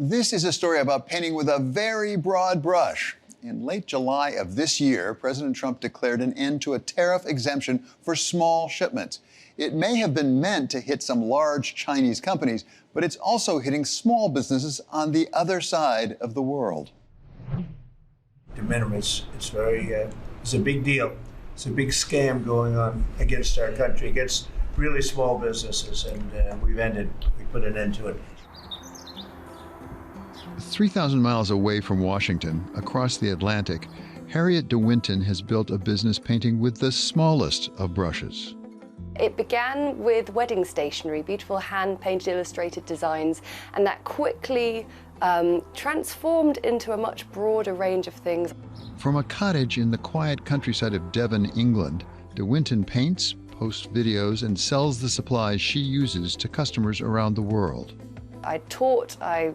This is a story about painting with a very broad brush. In late July of this year, President Trump declared an end to a tariff exemption for small shipments. It may have been meant to hit some large Chinese companies, but it's also hitting small businesses on the other side of the world. De minimis, it's a big deal. It's a big scam going on against our country, against really small businesses, and we put an end to it. 3,000 miles away from Washington, across the Atlantic, Harriet de Winton has built a business painting with the smallest of brushes. It began with wedding stationery, beautiful hand-painted illustrated designs, and that quickly transformed into a much broader range of things. From a cottage in the quiet countryside of Devon, England, de Winton paints, posts videos, and sells the supplies she uses to customers around the world. I taught, I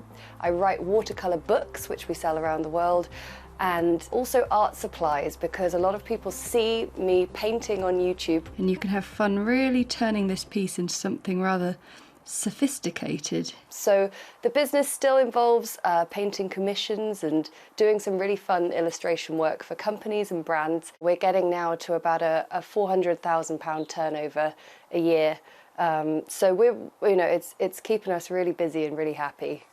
write watercolor books, which we sell around the world, and also art supplies, because a lot of people see me painting on YouTube. And you can have fun really turning this piece into something rather sophisticated. So the business still involves painting commissions and doing some really fun illustration work for companies and brands. We're getting now to about a £400,000 turnover a year. So it's keeping us really busy and really happy.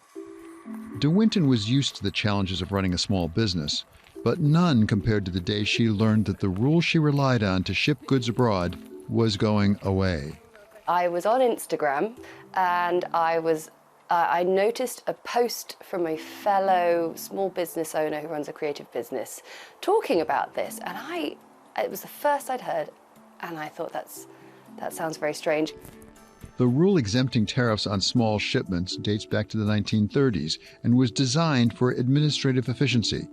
De Winton was used to the challenges of running a small business, but none compared to the day she learned that the rule she relied on to ship goods abroad was going away. I was on Instagram and I noticed a post from a fellow small business owner who runs a creative business talking about this, and it was the first I'd heard, and I thought that sounds very strange. The rule exempting tariffs on small shipments dates back to the 1930s and was designed for administrative efficiency.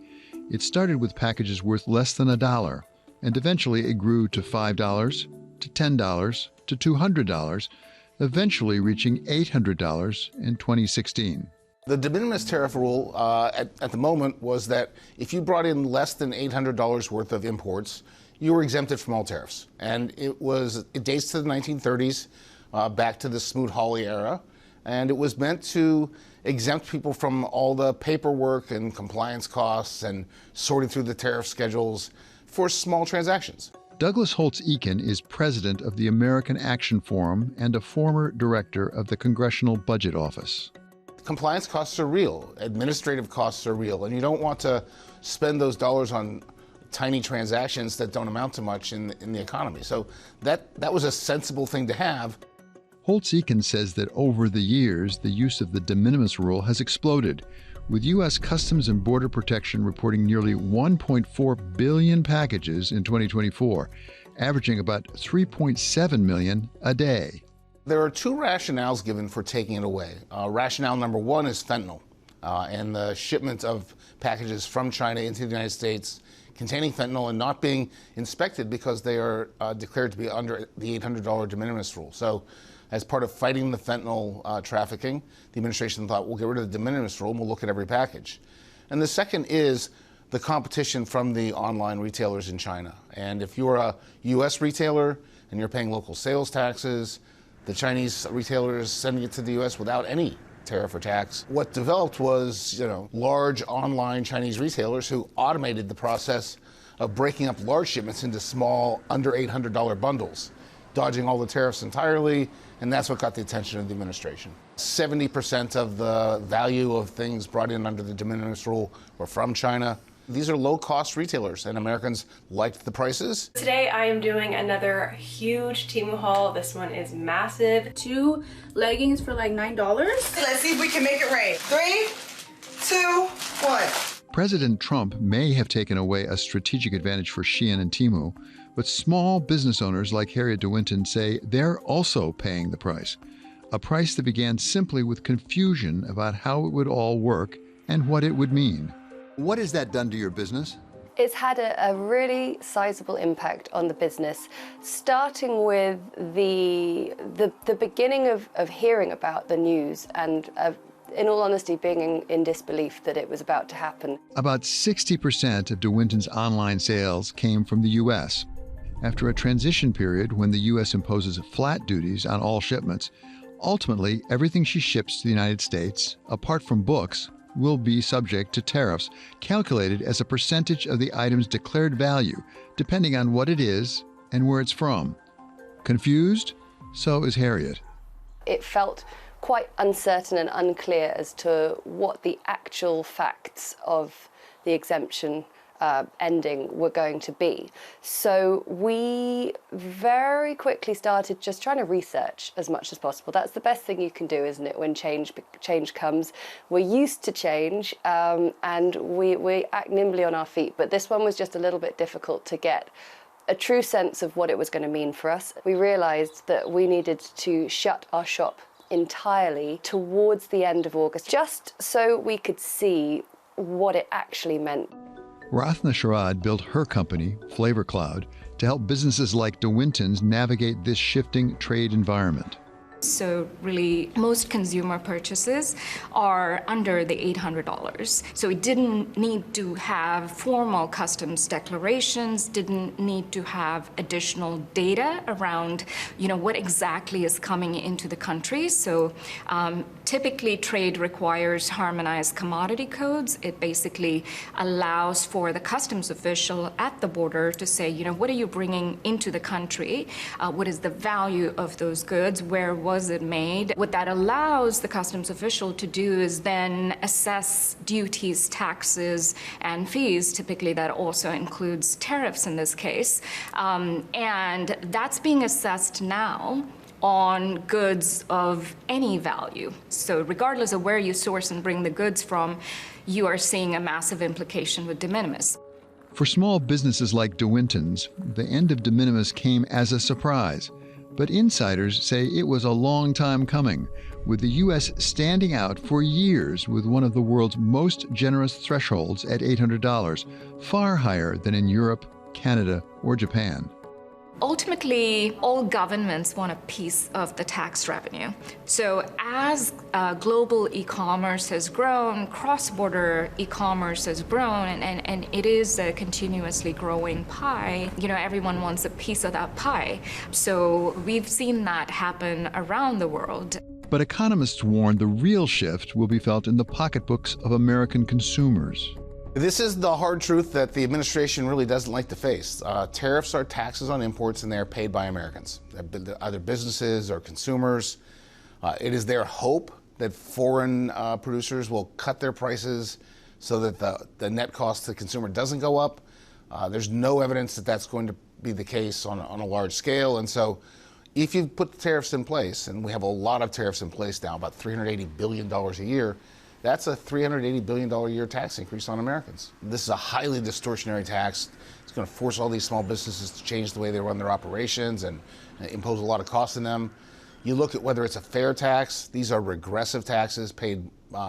It started with packages worth less than $1, and eventually it grew to $5, to $10, to $200, eventually reaching $800 in 2016. The de minimis tariff rule at the moment was that if you brought in less than $800 worth of imports, you were exempted from all tariffs. And it dates to the 1930s, back to the Smoot-Hawley era, and it was meant to exempt people from all the paperwork and compliance costs and sorting through the tariff schedules for small transactions. Douglas Holtz-Eakin is president of the American Action Forum and a former director of the Congressional Budget Office. Compliance costs are real, administrative costs are real, and you don't want to spend those dollars on tiny transactions that don't amount to much in the economy. So that was a sensible thing to have. Holtz-Eakin says that over the years, the use of the de minimis rule has exploded, with U.S. Customs and Border Protection reporting nearly 1.4 billion packages in 2024, averaging about 3.7 million a day. There are two rationales given for taking it away. Rationale number one is fentanyl, and the shipment of packages from China into the United States containing fentanyl and not being inspected because they are declared to be under the $800 de minimis rule. So as part of fighting the fentanyl trafficking, the administration thought, we'll get rid of the de minimis rule and we'll look at every package. And the second is the competition from the online retailers in China. And if you're a U.S. retailer and you're paying local sales taxes, the Chinese retailer is sending it to the U.S. without any tariff or tax. What developed was, large online Chinese retailers who automated the process of breaking up large shipments into small, under $800 bundles, dodging all the tariffs entirely, and that's what got the attention of the administration. 70% of the value of things brought in under the de minimis rule were from China. These are low-cost retailers, and Americans liked the prices. Today I am doing another huge Temu haul. This one is massive. 2 leggings for like $9. Let's see if we can make it rain. 3, 2, 1. President Trump may have taken away a strategic advantage for Shein and Temu, but small business owners like Harriet de Winton say they're also paying the price, a price that began simply with confusion about how it would all work and what it would mean. What has that done to your business? It's had a really sizable impact on the business, starting with the beginning of hearing about the news and in all honesty, being in disbelief that it was about to happen. About 60% of de Winton's online sales came from the U.S. After a transition period when the U.S. imposes flat duties on all shipments, Ultimately, everything she ships to the United States, apart from books, will be subject to tariffs calculated as a percentage of the item's declared value, depending on what it is and where it's from. Confused? So is Harriet. It felt quite uncertain and unclear as to what the actual facts of the exemption ending were going to be. So we very quickly started just trying to research as much as possible. That's the best thing you can do, isn't it, when change comes. We're used to change, and we act nimbly on our feet, but this one was just a little bit difficult to get a true sense of what it was going to mean for us. We realized that we needed to shut our shop entirely towards the end of August, just so we could see what it actually meant. Rathna Sharad built her company, Flavor Cloud, to help businesses like de Winton's navigate this shifting trade environment. So really, most consumer purchases are under the $800. So it didn't need to have formal customs declarations, didn't need to have additional data around, what exactly is coming into the country. So typically, trade requires harmonized commodity codes. It basically allows for the customs official at the border to say, what are you bringing into the country? What is the value of those goods? Where was it made? What that allows the customs official to do is then assess duties, taxes, and fees. Typically, that also includes tariffs in this case. And that's being assessed now on goods of any value. So regardless of where you source and bring the goods from, you are seeing a massive implication with de minimis. For small businesses like de Winton's, the end of de minimis came as a surprise. But insiders say it was a long time coming, with the U.S. standing out for years with one of the world's most generous thresholds at $800, far higher than in Europe, Canada, or Japan. Ultimately, all governments want a piece of the tax revenue. So as global e-commerce has grown, cross-border e-commerce has grown, and it is a continuously growing pie, everyone wants a piece of that pie. So we've seen that happen around the world. But economists warn the real shift will be felt in the pocketbooks of American consumers. This is the hard truth that the administration really doesn't like to face. Tariffs are taxes on imports, and they are paid by Americans, either businesses or consumers. It is their hope that foreign producers will cut their prices so that the net cost to the consumer doesn't go up. There's no evidence that that's going to be the case on a large scale. And so if you put the tariffs in place, and we have a lot of tariffs in place now, about $380 billion a year, that's a $380 billion a year tax increase on Americans. This is a highly distortionary tax. It's going to force all these small businesses to change the way they run their operations and impose a lot of costs on them. You look at whether it's a fair tax. These are regressive taxes paid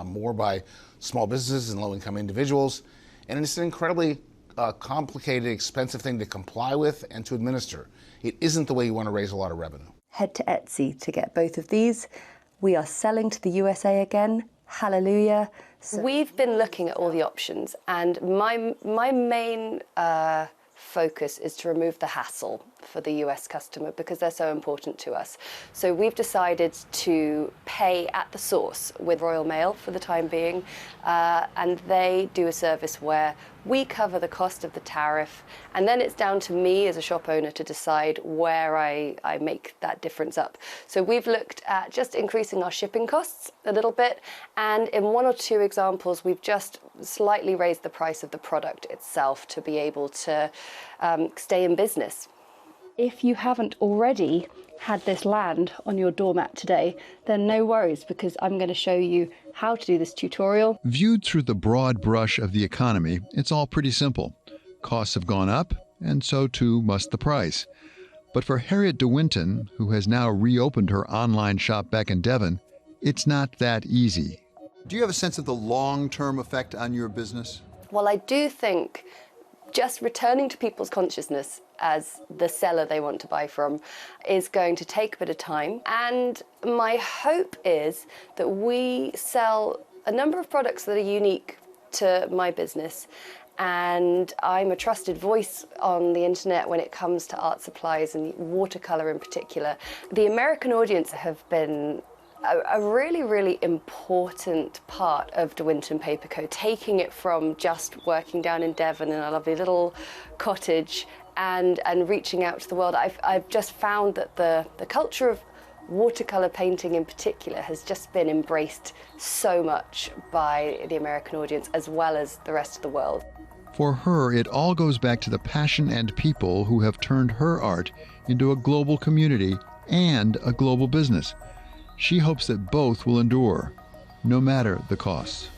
more by small businesses and low-income individuals. And it's an incredibly complicated, expensive thing to comply with and to administer. It isn't the way you want to raise a lot of revenue. Head to Etsy to get both of these. We are selling to the USA again. Hallelujah. So we've been looking at all the options, and my main focus is to remove the hassle for the US customer because they're so important to us. So we've decided to pay at the source with Royal Mail for the time being, and they do a service where we cover the cost of the tariff, and then it's down to me as a shop owner to decide where I make that difference up. So we've looked at just increasing our shipping costs a little bit, and in one or two examples we've just slightly raised the price of the product itself to be able to stay in business. If you haven't already had this land on your doormat today, then no worries, because I'm going to show you how to do this tutorial. Viewed through the broad brush of the economy, it's all pretty simple. Costs have gone up, and so too must the price. But for Harriet de Winton, who has now reopened her online shop back in Devon, it's not that easy. Do you have a sense of the long-term effect on your business? Well, I do think just returning to people's consciousness as the seller they want to buy from is going to take a bit of time. And my hope is that we sell a number of products that are unique to my business. And I'm a trusted voice on the internet when it comes to art supplies and watercolor in particular. The American audience have been a really, really important part of De Winton Paper Co., taking it from just working down in Devon in a lovely little cottage and reaching out to the world. I've just found that the culture of watercolor painting in particular has just been embraced so much by the American audience as well as the rest of the world. For her, it all goes back to the passion and people who have turned her art into a global community and a global business. She hopes that both will endure, no matter the costs.